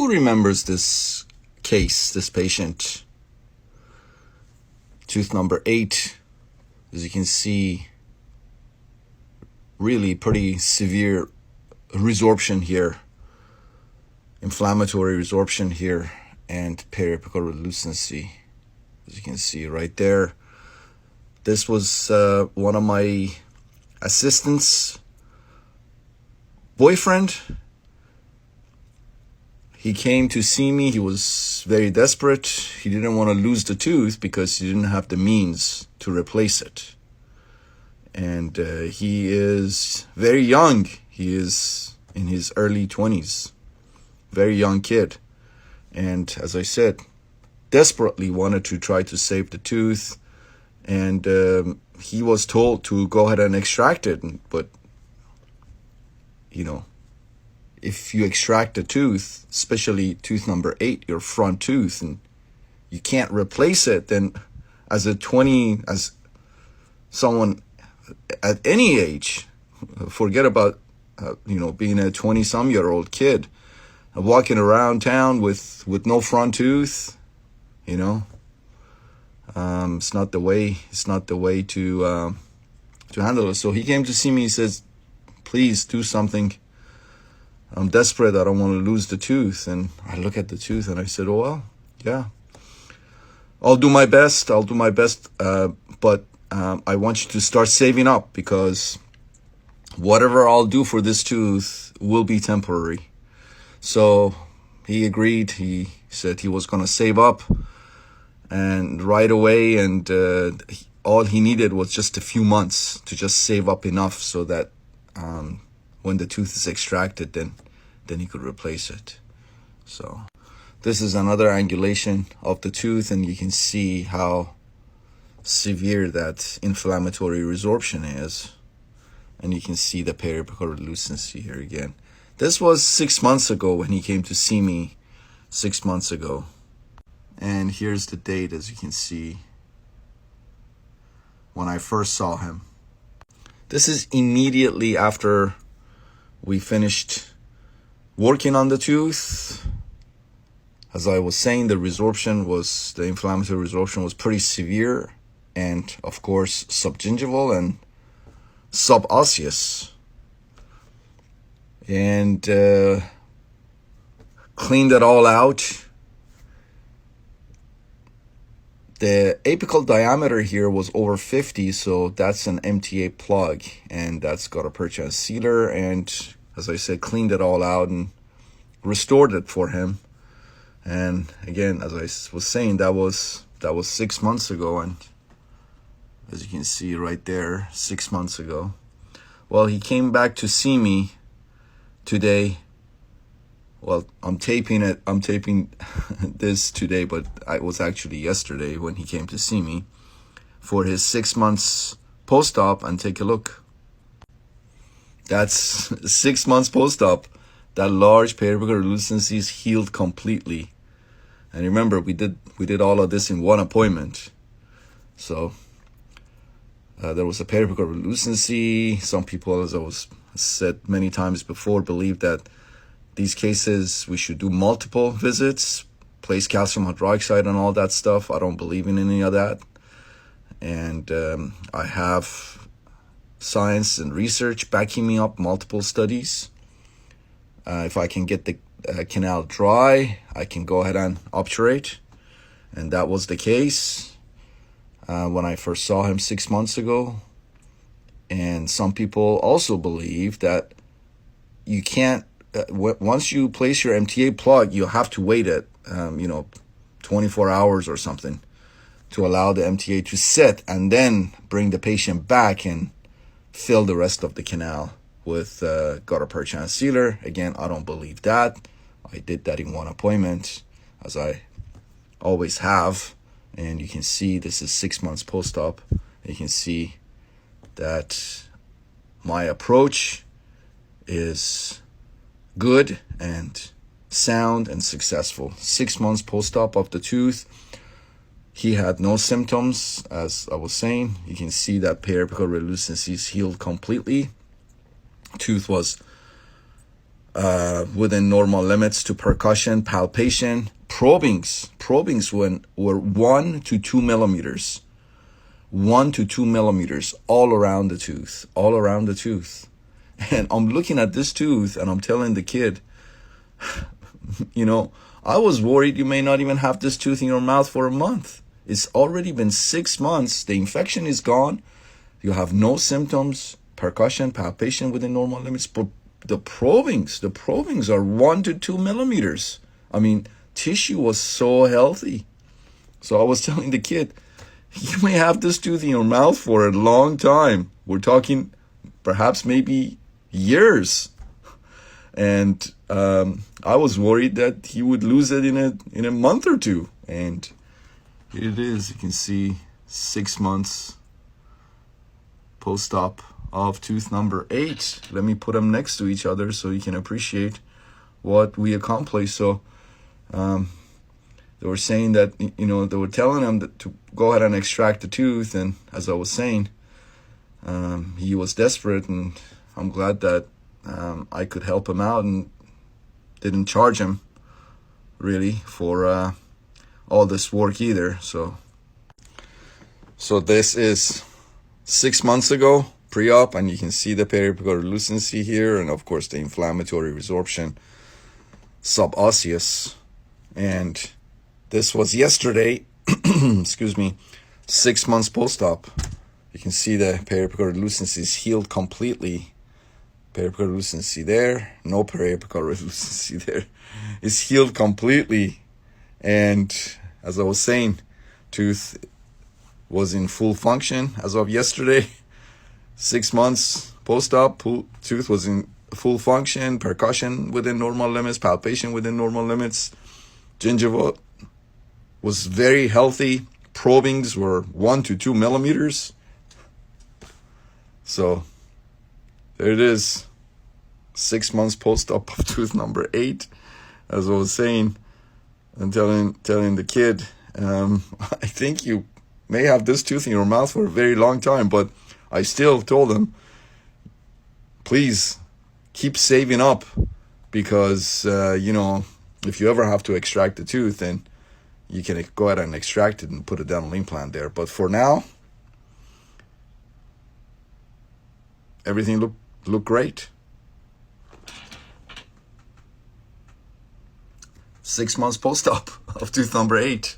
Who remembers this case, this patient? Tooth number 8, as you can see, really pretty severe resorption here, inflammatory resorption here, and periapical relucency, as you can see right there. This was one of my assistants' boyfriend. He came to see me. He was very desperate. He didn't want to lose the tooth because he didn't have the means to replace it. And he is very young. He is in his early 20s. Very young kid. And as I said, desperately wanted to try to save the tooth. And he was told to go ahead and extract it. But, you know, if you extract a tooth, especially tooth number 8, your front tooth, and you can't replace it, then as someone at any age, forget about, being a 20-some-year-old kid, walking around town with no front tooth, it's not the way to handle it. So he came to see me. He says, please do something. I'm desperate. I don't want to lose the tooth. And I look at the tooth and I said, oh, well, yeah, I'll do my best. But I want you to start saving up, because whatever I'll do for this tooth will be temporary. So he agreed. He said he was going to save up, and right away. And all he needed was just a few months to just save up enough so that when the tooth is extracted, then he could replace it. So this is another angulation of the tooth, and you can see how severe that inflammatory resorption is. And you can see the periapical relucency here again. This was 6 months ago when he came to see me, 6 months ago. And here's the date, as you can see, when I first saw him. This is immediately after we finished working on the tooth. As I was saying, the inflammatory resorption was pretty severe, and of course subgingival and subosseous. And cleaned it all out. The apical diameter here was over 50, so that's an MTA plug, and that's got a gutta-percha sealer. And as I said, cleaned it all out and restored it for him. And again, as I was saying, that was 6 months ago, and as you can see right there, 6 months ago. Well, he came back to see me today. Well, I'm taping this today, but it was actually yesterday when he came to see me for his 6 months post-op. And take a look. That's 6 months post-op. That large periapical relucency is healed completely. And remember, we did all of this in one appointment. So there was a periapical relucency. Some people, as I was said many times before, believe that these cases we should do multiple visits, place calcium hydroxide and all that stuff. I don't believe in any of that. And I have science and research backing me up, multiple studies. If I can get the canal dry, I can go ahead and obturate. And that was the case when I first saw him 6 months ago. And some people also believe that you can't, once you place your MTA plug, you have to wait 24 hours or something to allow the MTA to set, and then bring the patient back and fill the rest of the canal with gutta-percha sealer. Again, I don't believe that. I did that in one appointment, as I always have. And you can see this is 6 months post-op. You can see that my approach is good and sound and successful. 6 months post-op of the tooth. He had no symptoms, as I was saying. You can see that periapical relucency is healed completely. Tooth was within normal limits to percussion, palpation, probings were 1 to 2 millimeters, 1 to 2 millimeters all around the tooth. And I'm looking at this tooth and I'm telling the kid, I was worried you may not even have this tooth in your mouth for a month. It's already been 6 months. The infection is gone. You have no symptoms, percussion, palpation within normal limits, but the probings are 1 to 2 millimeters. I mean, tissue was so healthy. So I was telling the kid, you may have this tooth in your mouth for a long time. We're talking perhaps maybe years. And I was worried that he would lose it in a month or two. And here it is. You can see 6 months post-op of tooth number 8. Let me put them next to each other so you can appreciate what we accomplished. So they were saying that, they were telling him that to go ahead and extract the tooth. And as I was saying, he was desperate, and I'm glad that I could help him out and didn't charge him really for all this work either. So this is 6 months ago, pre-op, and you can see the periapical lucency here, and of course the inflammatory resorption subosseous. And this was yesterday, excuse me, 6 months post-op. You can see the periapical lucency is healed completely. Periapical lucency there, no periapical lucency there. It's healed completely. And as I was saying, tooth was in full function as of yesterday. 6 months post-op, tooth was in full function, percussion within normal limits, palpation within normal limits. Gingiva was very healthy. Probings were 1 to 2 millimeters. So there it is. 6 months post-op of tooth number 8. As I was saying and telling the kid, I think you may have this tooth in your mouth for a very long time, but I still told him, please keep saving up, because if you ever have to extract the tooth, then you can go ahead and extract it and put a dental implant there. But for now, everything looked great. 6 months post-op of tooth number 8.